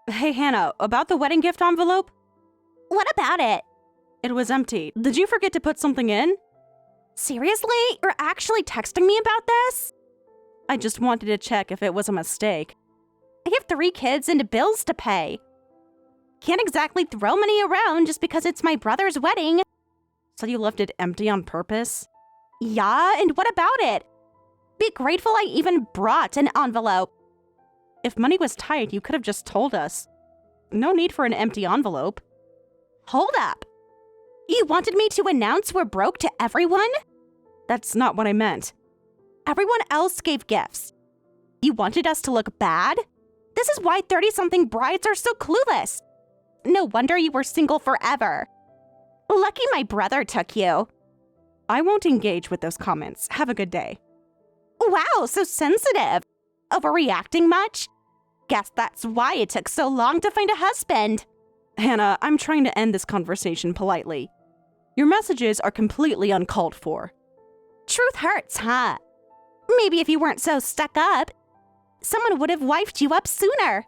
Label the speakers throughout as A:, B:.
A: Hey, Hannah, about the wedding gift envelope?
B: What about it?
A: It was empty. Did you forget to put something in?
B: Seriously? You're actually texting me about this?
A: I just wanted to check if it was a mistake.
B: I have 3 kids and bills to pay. Can't exactly throw money around just because it's my brother's wedding.
A: So you left it empty on purpose?
B: Yeah, and what about it? Be grateful I even brought an envelope.
A: If money was tight, you could have just told us. No need for an empty envelope.
B: Hold up. You wanted me to announce we're broke to everyone?
A: That's not what I meant.
B: Everyone else gave gifts. You wanted us to look bad? This is why 30-something brides are so clueless. No wonder you were single forever. Lucky my brother took you.
A: I won't engage with those comments. Have a good day.
B: Wow, so sensitive. Overreacting much? Guess that's why it took so long to find a husband.
A: Hannah, I'm trying to end this conversation politely. Your messages are completely uncalled for.
B: Truth hurts, huh? Maybe if you weren't so stuck up, someone would have wifed you up sooner.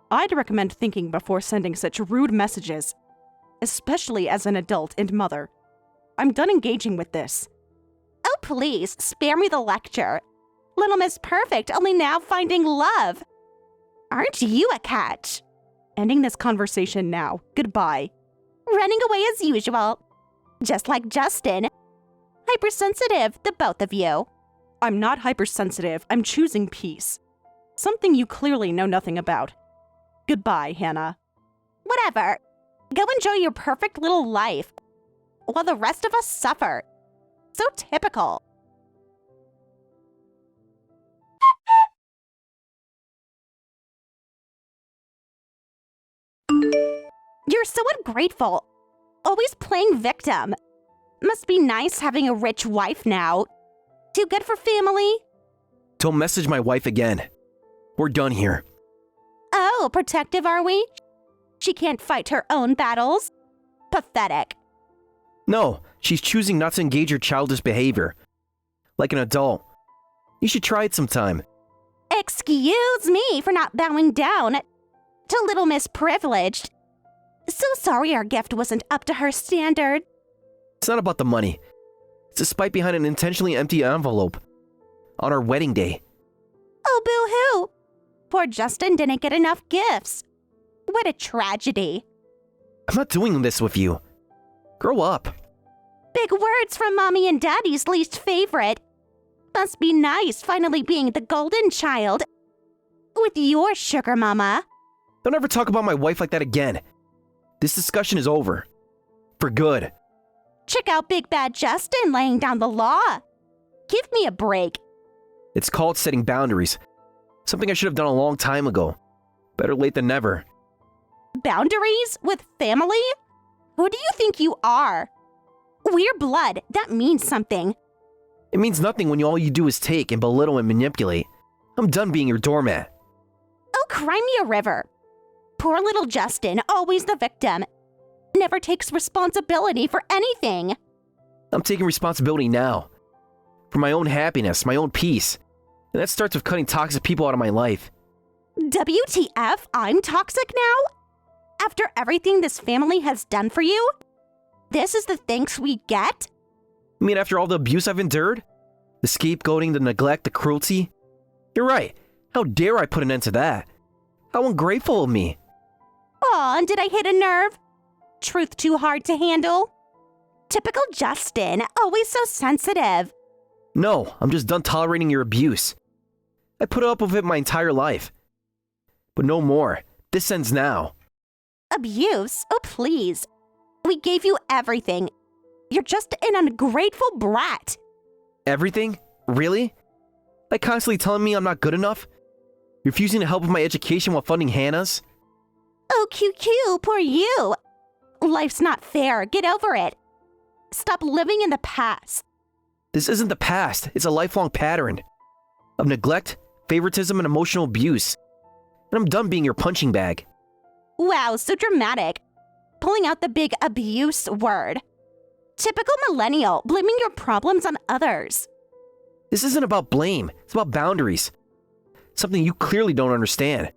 A: I'd recommend thinking before sending such rude messages, especially as an adult and mother. I'm done engaging with this.
B: Oh, please, spare me the lecture. Little Miss Perfect only now finding love. Aren't you a catch?
A: Ending this conversation now. Goodbye.
B: Running away as usual. Just like Justin. Hypersensitive, the both of you.
A: I'm not hypersensitive. I'm choosing peace. Something you clearly know nothing about. Goodbye, Hannah.
B: Whatever. Go enjoy your perfect little life, while the rest of us suffer. So typical. You're so ungrateful. Always playing victim. Must be nice having a rich wife now. Too good for family?
C: Don't message my wife again. We're done here.
B: Oh, protective are we? She can't fight her own battles? Pathetic.
C: No, she's choosing not to engage her childish behavior. Like an adult. You should try it sometime.
B: Excuse me for not bowing down to Little Miss Privileged. So sorry our gift wasn't up to her standard.
C: It's not about the money. It's a spite behind an intentionally empty envelope. On our wedding day.
B: Oh, boo-hoo. Poor Justin didn't get enough gifts. What a tragedy.
C: I'm not doing this with you. Grow up.
B: Big words from Mommy and Daddy's least favorite. Must be nice finally being the golden child. With your sugar mama.
C: Don't ever talk about my wife like that again. This discussion is over. For good.
B: Check out Big Bad Justin laying down the law. Give me a break.
C: It's called setting boundaries. Something I should have done a long time ago. Better late than never.
B: Boundaries? With family? Who do you think you are? We're blood. That means something.
C: It means nothing when all you do is take and belittle and manipulate. I'm done being your doormat.
B: Oh, cry me a river. Poor little Justin, always the victim. Never takes responsibility for anything.
C: I'm taking responsibility now. For my own happiness, my own peace. And that starts with cutting toxic people out of my life.
B: WTF? I'm toxic now? After everything this family has done for you? This is the thanks we get?
C: You mean after all the abuse I've endured? The scapegoating, the neglect, the cruelty? You're right. How dare I put an end to that? How ungrateful of me.
B: Aw, and did I hit a nerve? Truth too hard to handle? Typical Justin, always so sensitive.
C: No, I'm just done tolerating your abuse. I put up with it my entire life. But no more. This ends now.
B: Abuse? Oh, please. We gave you everything. You're just an ungrateful brat.
C: Everything? Really? Like constantly telling me I'm not good enough? Refusing to help with my education while funding Hannah's?
B: Oh, QQ, poor you. Life's not fair. Get over it. Stop living in the past.
C: This isn't the past. It's a lifelong pattern of neglect, favoritism, and emotional abuse. And I'm done being your punching bag.
B: Wow, so dramatic. Pulling out the big abuse word. Typical millennial, blaming your problems on others.
C: This isn't about blame. It's about boundaries. Something you clearly don't understand.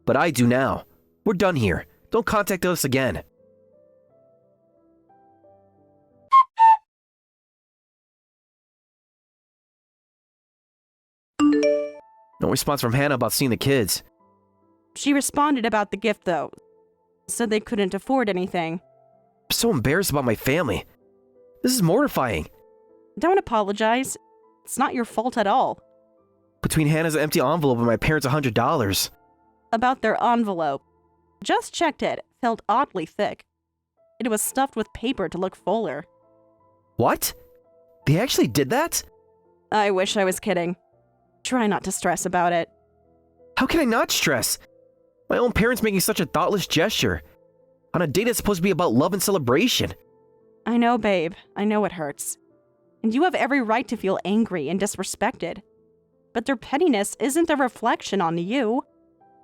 C: But I do now. We're done here. Don't contact us again. No response from Hannah about seeing the kids.
A: She responded about the gift, though. Said they couldn't afford anything.
C: I'm so embarrassed about my family. This is mortifying.
A: Don't apologize. It's not your fault at all.
C: Between Hannah's empty envelope and my parents' $100.
A: About their envelope. Just checked it. Felt oddly thick. It was stuffed with paper to look fuller.
C: What? They actually did that?
A: I wish I was kidding. Try not to stress about it.
C: How can I not stress? My own parents making such a thoughtless gesture. On a date that's supposed to be about love and celebration.
A: I know, babe. I know it hurts. And you have every right to feel angry and disrespected. But their pettiness isn't a reflection on you.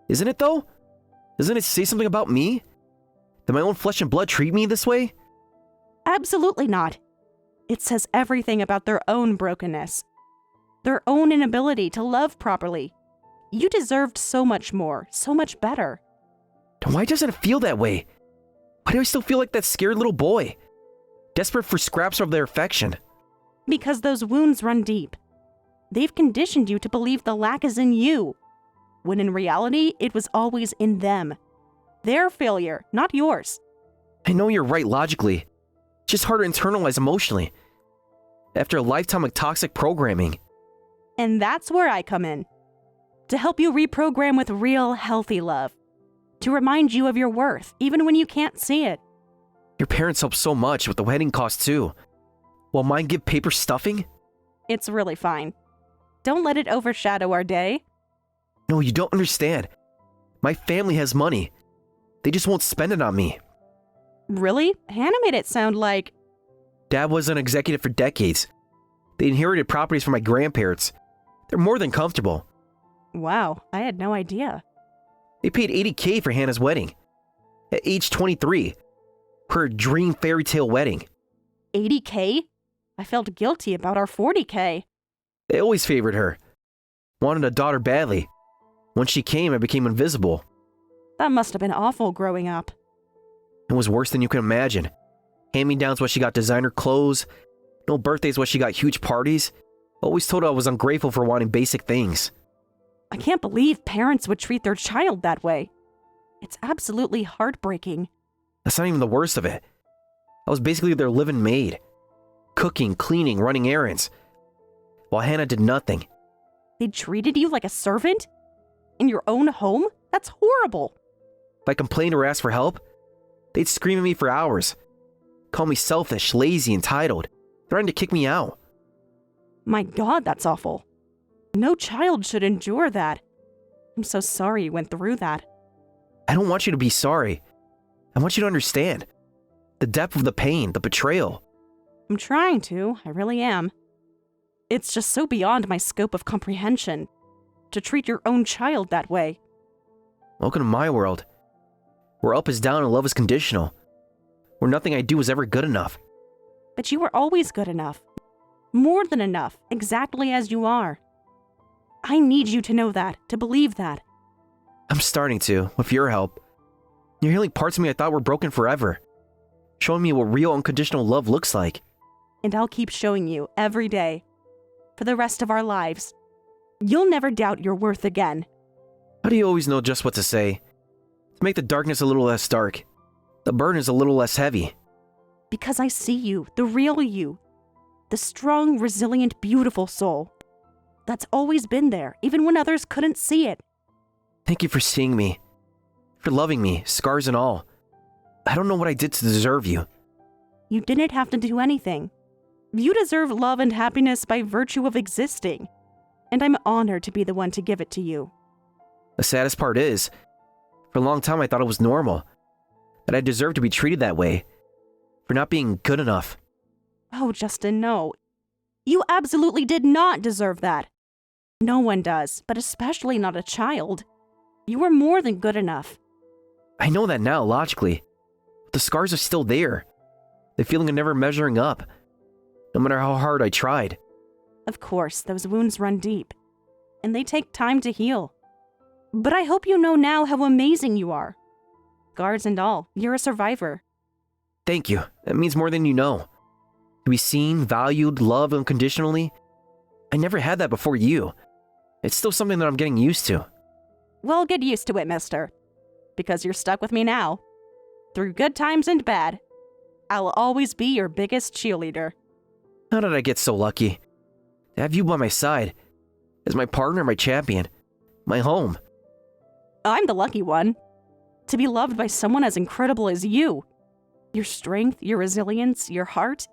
C: Isn't it though? Doesn't it say something about me? Did my own flesh and blood treat me this way?
A: Absolutely not. It says everything about their own brokenness. Their own inability to love properly. You deserved so much more, so much better.
C: Then why doesn't it feel that way? Why do I still feel like that scared little boy? Desperate for scraps of their affection.
A: Because those wounds run deep. They've conditioned you to believe the lack is in you, when in reality, it was always in them. Their failure, not yours.
C: I know you're right logically. It's just hard to internalize emotionally. After a lifetime of toxic programming.
A: And that's where I come in. To help you reprogram with real, healthy love. To remind you of your worth, even when you can't see it.
C: Your parents helped so much with the wedding cost too. Will mine give paper stuffing?
A: It's really fine. Don't let it overshadow our day.
C: No, you don't understand. My family has money. They just won't spend it on me.
A: Really? Hannah made it sound like...
C: Dad was an executive for decades. They inherited properties from my grandparents. They're more than comfortable.
A: Wow, I had no idea.
C: They paid $80K for Hannah's wedding. At age 23. Her dream fairy tale wedding.
A: $80K? I felt guilty about our $40K.
C: They always favored her. Wanted a daughter badly. When she came, I became invisible.
A: That must have been awful growing up.
C: It was worse than you can imagine. Hand-me-downs what she got designer clothes. No birthdays what she got huge parties. Always told her I was ungrateful for wanting basic things.
A: I can't believe parents would treat their child that way. It's absolutely heartbreaking.
C: That's not even the worst of it. I was basically their living maid. Cooking, cleaning, running errands. While Hannah did nothing.
A: They treated you like a servant? In your own home? That's horrible.
C: If I complained or asked for help, they'd scream at me for hours. Call me selfish, lazy, entitled. Threatened to kick me out.
A: My God, that's awful. No child should endure that. I'm so sorry you went through that.
C: I don't want you to be sorry. I want you to understand. The depth of the pain, the betrayal.
A: I'm trying to, I really am. It's just so beyond my scope of comprehension to treat your own child that way.
C: Welcome to my world. Where up is down and love is conditional. Where nothing I do is ever good enough.
A: But you were always good enough. More than enough, exactly as you are. I need you to know that, to believe that.
C: I'm starting to, with your help. You're healing parts of me I thought were broken forever. Showing me what real unconditional love looks like.
A: And I'll keep showing you every day. For the rest of our lives. You'll never doubt your worth again.
C: How do you always know just what to say? To make the darkness a little less dark. The burden is a little less heavy.
A: Because I see you, the real you. The strong, resilient, beautiful soul. That's always been there, even when others couldn't see it.
C: Thank you for seeing me. For loving me, scars and all. I don't know what I did to deserve you.
A: You didn't have to do anything. You deserve love and happiness by virtue of existing. And I'm honored to be the one to give it to you.
C: The saddest part is, for a long time I thought it was normal. That I deserved to be treated that way. For not being good enough.
A: Oh, Justin, no. You absolutely did not deserve that. No one does, but especially not a child. You were more than good enough.
C: I know that now, logically. But the scars are still there. The feeling of never measuring up. No matter how hard I tried.
A: Of course, those wounds run deep. And they take time to heal. But I hope you know now how amazing you are. Scars and all, you're a survivor.
C: Thank you. That means more than you know. To be seen, valued, loved unconditionally. I never had that before you. It's still something that I'm getting used to.
A: Well, get used to it, mister. Because you're stuck with me now. Through good times and bad. I'll always be your biggest cheerleader.
C: How did I get so lucky? To have you by my side. As my partner, my champion. My home.
A: I'm the lucky one. To be loved by someone as incredible as you. Your strength, your resilience, your heart.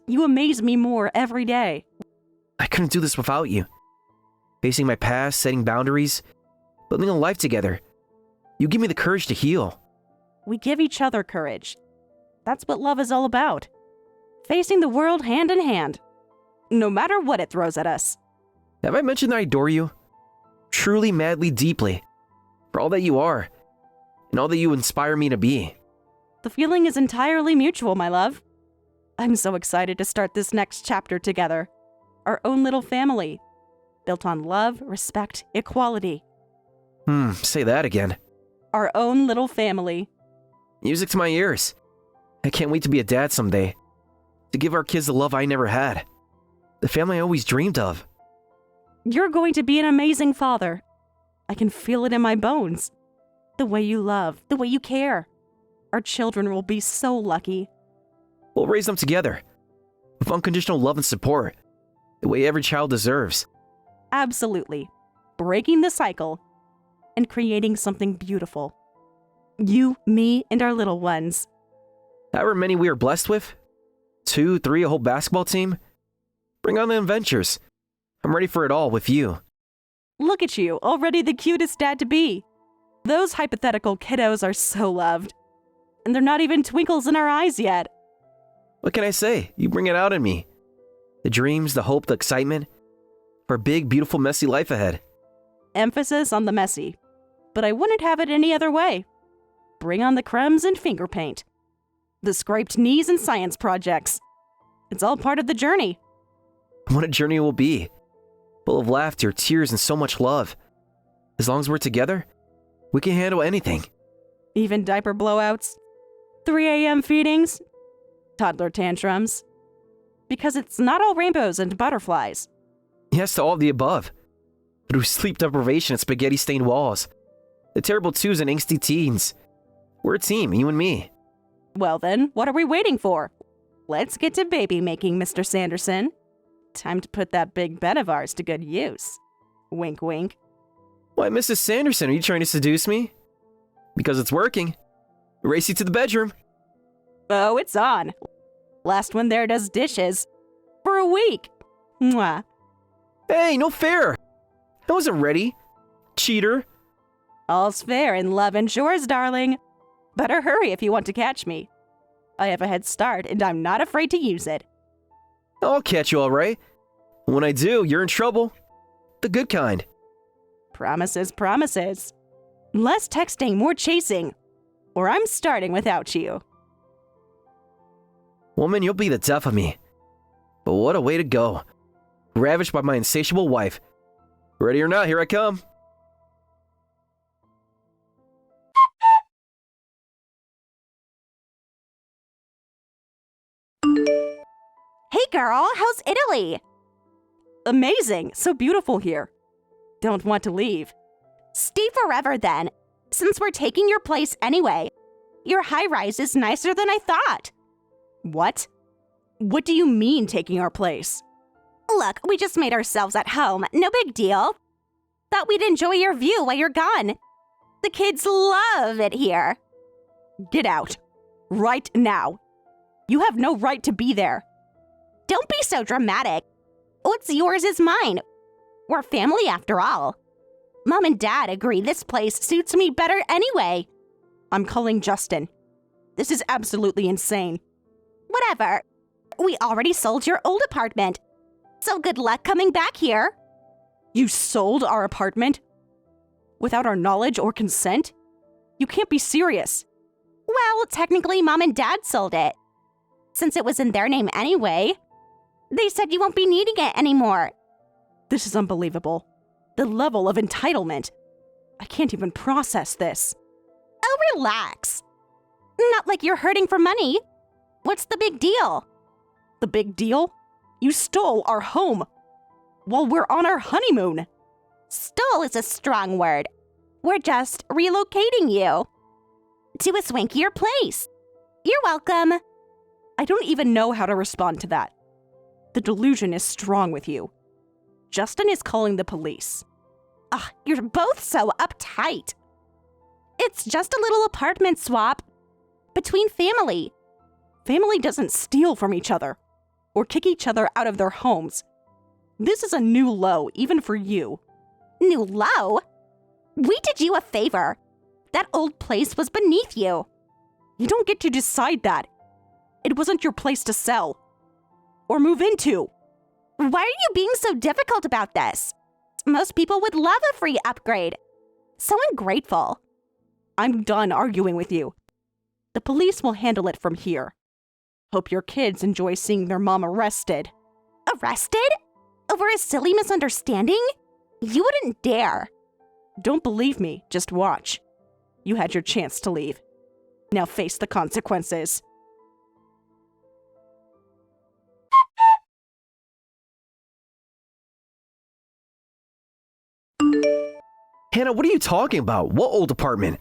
A: You amaze me more every day.
C: I couldn't do this without you. Facing my past, setting boundaries, building a life together. You give me the courage to heal.
A: We give each other courage. That's what love is all about. Facing the world hand in hand. No matter what it throws at us.
C: Have I mentioned that I adore you? Truly, madly, deeply. For all that you are. And all that you inspire me to be.
A: The feeling is entirely mutual, my love. I'm so excited to start this next chapter together. Our own little family. Built on love, respect, equality.
C: Say that again.
A: Our own little family.
C: Music to my ears. I can't wait to be a dad someday. To give our kids the love I never had. The family I always dreamed of.
A: You're going to be an amazing father. I can feel it in my bones. The way you love, the way you care. Our children will be so lucky.
C: We'll raise them together. With unconditional love and support. The way every child deserves.
A: Absolutely. Breaking the cycle. And creating something beautiful. You, me, and our little ones.
C: However many we are blessed with. 2, 3, a whole basketball team. Bring on the adventures. I'm ready for it all with you.
A: Look at you, already the cutest dad to be. Those hypothetical kiddos are so loved. And they're not even twinkles in our eyes yet.
C: What can I say? You bring it out in me. The dreams, the hope, the excitement. For a big, beautiful, messy life ahead.
A: Emphasis on the messy. But I wouldn't have it any other way. Bring on the crumbs and finger paint. The scraped knees and science projects. It's all part of the journey.
C: What a journey it will be. Full of laughter, tears, and so much love. As long as we're together, we can handle anything.
A: Even diaper blowouts. 3 a.m. feedings. Toddler tantrums. Because it's not all rainbows and butterflies.
C: Yes to all of the above. Through sleep deprivation and spaghetti-stained walls. The terrible twos and angsty teens. We're a team, you and me.
A: Well then, what are we waiting for? Let's get to baby making, Mr. Sanderson. Time to put that big bed of ours to good use. Wink, wink.
C: Why, Mrs. Sanderson, are you trying to seduce me? Because it's working. Race you to the bedroom.
A: Oh, it's on. Last one there does dishes. For a week. Mwah.
C: Hey, no fair. I wasn't ready. Cheater.
A: All's fair in love and chores, darling. Better hurry if you want to catch me. I have a head start and I'm not afraid to use it.
C: I'll catch you all right. When I do, you're in trouble. The good kind.
A: Promises, promises. Less texting, more chasing. Or I'm starting without you.
C: Woman, you'll be the death of me. But what a way to go. Ravished by my insatiable wife. Ready or not, here I come.
B: Hey girl, how's Italy?
A: Amazing, so beautiful here. Don't want to leave.
B: Stay forever then, since we're taking your place anyway. Your high-rise is nicer than I thought.
A: What? What do you mean taking our place?
B: Look, we just made ourselves at home, no big deal. Thought we'd enjoy your view while you're gone. The kids love it here.
A: Get out. Right now. You have no right to be there.
B: Don't be so dramatic. What's yours is mine. We're family after all. Mom and Dad agree this place suits me better anyway.
A: I'm calling Justin. This is absolutely insane.
B: Whatever. We already sold your old apartment. So good luck coming back here.
A: You sold our apartment? Without our knowledge or consent? You can't be serious.
B: Well, technically Mom and Dad sold it. Since it was in their name anyway. They said you won't be needing it anymore.
A: This is unbelievable. The level of entitlement. I can't even process this.
B: Oh, relax. Not like you're hurting for money. What's the big deal?
A: The big deal? You stole our home while we're on our honeymoon.
B: Stole is a strong word. We're just relocating you to a swankier place. You're welcome.
A: I don't even know how to respond to that. The delusion is strong with you. Justin is calling the police.
B: Ugh, you're both so uptight. It's just a little apartment swap between family.
A: Family doesn't steal from each other or kick each other out of their homes. This is a new low, even for you.
B: New low? We did you a favor. That old place was beneath you.
A: You don't get to decide that. It wasn't your place to sell or move into.
B: Why are you being so difficult about this? Most people would love a free upgrade. So ungrateful.
A: I'm done arguing with you. The police will handle it from here. Hope your kids enjoy seeing their mom arrested.
B: Arrested? Over a silly misunderstanding? You wouldn't dare.
A: Don't believe me, just watch. You had your chance to leave. Now face the consequences.
C: Hannah, what are you talking about? What old apartment?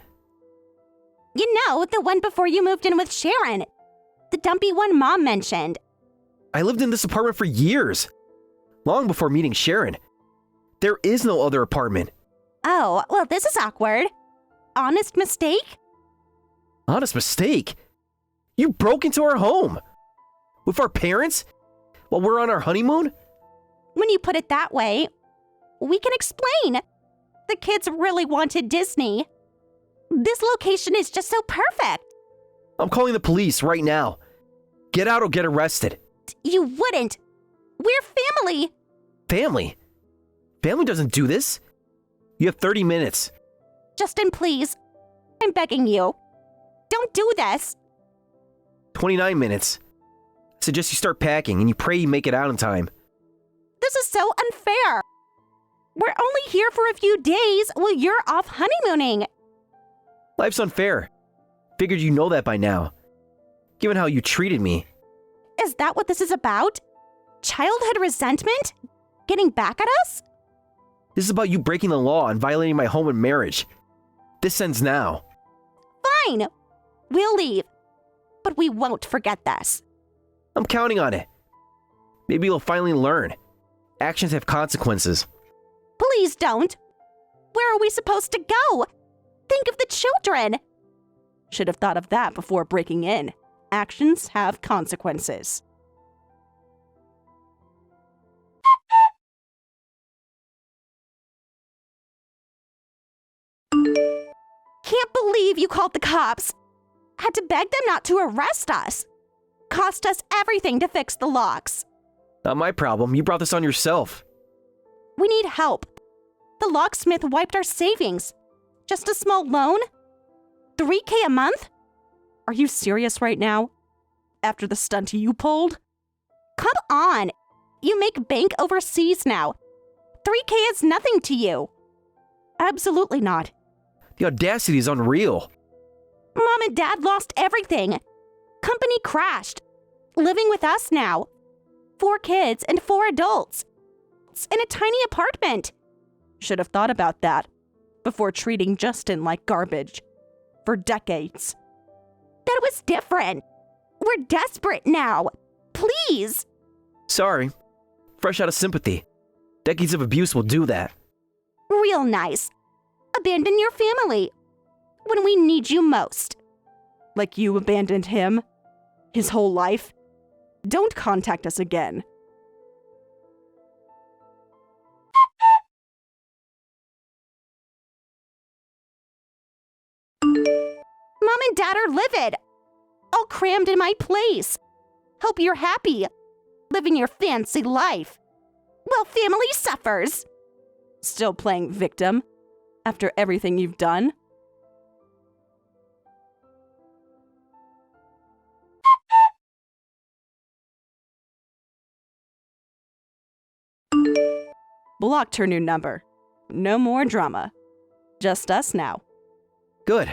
B: You know, the one before you moved in with Sharon. The dumpy one Mom mentioned.
C: I lived in this apartment for years. Long before meeting Sharon. There is no other apartment.
B: Oh, well, this is awkward. Honest mistake?
C: Honest mistake? You broke into our home? With our parents? While we're on our honeymoon?
B: When you put it that way, we can explain. The kids really wanted Disney. This location is just so perfect.
C: I'm calling the police right now. Get out or get arrested.
B: You wouldn't. We're family.
C: Family? Family doesn't do this. You have 30 minutes.
B: Justin, please. I'm begging you. Don't do this.
C: 29 minutes. I suggest you start packing and you pray you make it out in time.
B: This is so unfair. We're only here for a few days while you're off honeymooning.
C: Life's unfair. Figured you know that by now. Given how you treated me.
B: Is that what this is about? Childhood resentment? Getting back at us?
C: This is about you breaking the law and violating my home and marriage. This ends now.
B: Fine. We'll leave. But we won't forget this.
C: I'm counting on it. Maybe you'll finally learn. Actions have consequences.
B: Please don't. Where are we supposed to go? Think of the children.
A: Should have thought of that before breaking in. Actions have consequences.
B: Can't believe you called the cops. Had to beg them not to arrest us. Cost us everything to fix the locks.
C: Not my problem. You brought this on yourself.
B: We need help. The locksmith wiped our savings. Just a small loan? $3,000 a month?
A: Are you serious right now? After the stunt you pulled?
B: Come on. You make bank overseas now. $3,000 is nothing to you.
A: Absolutely not.
C: The audacity is unreal.
B: Mom and Dad lost everything. Company crashed. Living with us now. 4 kids and 4 adults. It's in a tiny apartment.
A: Should have thought about that before treating Justin like garbage. For decades.
B: That was different. We're desperate now. Please.
C: Sorry. Fresh out of sympathy. Decades of abuse will do that.
B: Real nice. Abandon your family. When we need you most.
A: Like you abandoned him? His whole life? Don't contact us again.
B: Mom and Dad are livid. All crammed in my place. Hope you're happy. Living your fancy life. Well, family suffers.
A: Still playing victim? After everything you've done? Blocked her new number. No more drama. Just us now.
C: Good.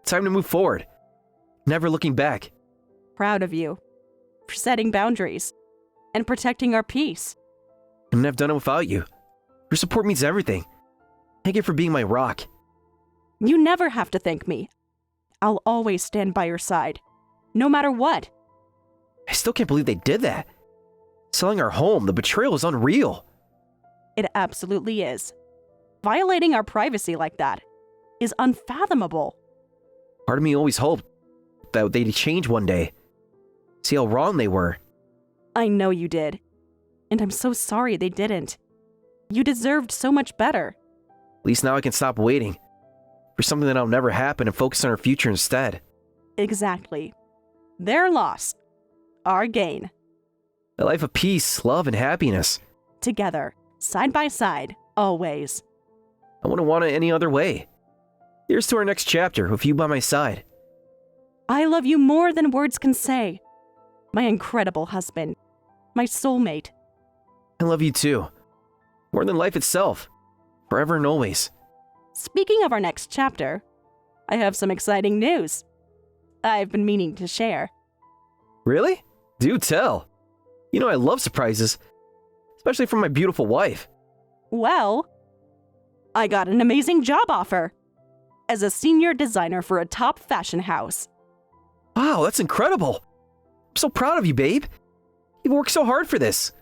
C: Time to move forward. Never looking back.
A: Proud of you. For setting boundaries. And protecting our peace.
C: Couldn't have done it without you. Your support means everything. Thank you for being my rock.
A: You never have to thank me. I'll always stand by your side. No matter what.
C: I still can't believe they did that. Selling our home, the betrayal is unreal.
A: It absolutely is. Violating our privacy like that is unfathomable.
C: Part of me always hoped that they'd change one day. See how wrong they were.
A: I know you did. And I'm so sorry they didn't. You deserved so much better.
C: At least now I can stop waiting for something that'll never happen and focus on our future instead.
A: Exactly. Their loss. Our gain.
C: A life of peace, love, and happiness.
A: Together. Side by side. Always.
C: I wouldn't want it any other way. Here's to our next chapter with you by my side.
A: I love you more than words can say. My incredible husband. My soulmate.
C: I love you too. More than life itself. Forever and always.
A: Speaking of our next chapter, I have some exciting news. I've been meaning to share.
C: Really? Do tell. You know I love surprises. Especially from my beautiful wife.
A: Well, I got an amazing job offer. As a senior designer for a top fashion house.
C: Wow, that's incredible. I'm so proud of you, babe. You've worked so hard for this.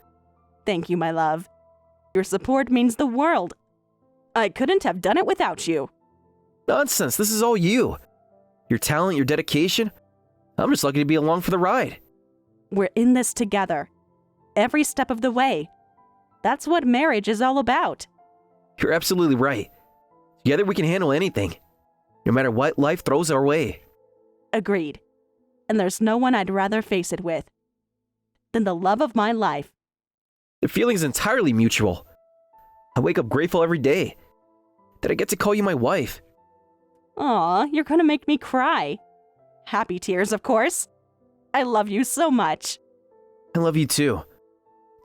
A: Thank you, my love. Your support means the world. I couldn't have done it without you.
C: Nonsense, this is all you. Your talent, your dedication. I'm just lucky to be along for the ride.
A: We're in this together. Every step of the way. That's what marriage is all about.
C: You're absolutely right. Together we can handle anything. No matter what life throws our way.
A: Agreed. And there's no one I'd rather face it with than the love of my life.
C: The feeling is entirely mutual. I wake up grateful every day that I get to call you my wife.
A: Aw, you're gonna make me cry. Happy tears, of course. I love you so much.
C: I love you too.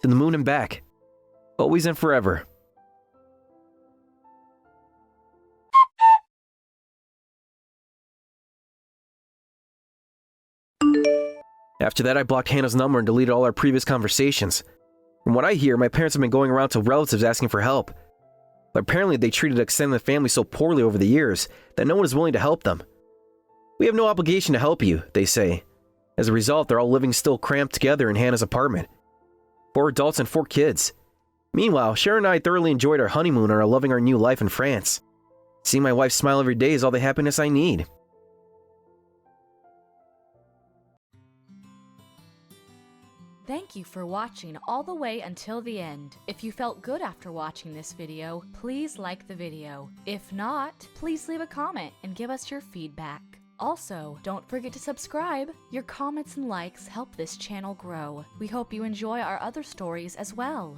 C: To the moon and back. Always and forever. After that, I blocked Hannah's number and deleted all our previous conversations. From what I hear, my parents have been going around to relatives asking for help. But apparently they treated extended family so poorly over the years that no one is willing to help them. We have no obligation to help you, they say. As a result, they're all living still cramped together in Hannah's apartment. 4 adults and 4 kids. Meanwhile, Sharon and I thoroughly enjoyed our honeymoon and are loving our new life in France. Seeing my wife smile every day is all the happiness I need.
D: Thank you for watching all the way until the end. If you felt good after watching this video, please like the video. If not, please leave a comment and give us your feedback. Also, don't forget to subscribe. Your comments and likes help this channel grow. We hope you enjoy our other stories as well.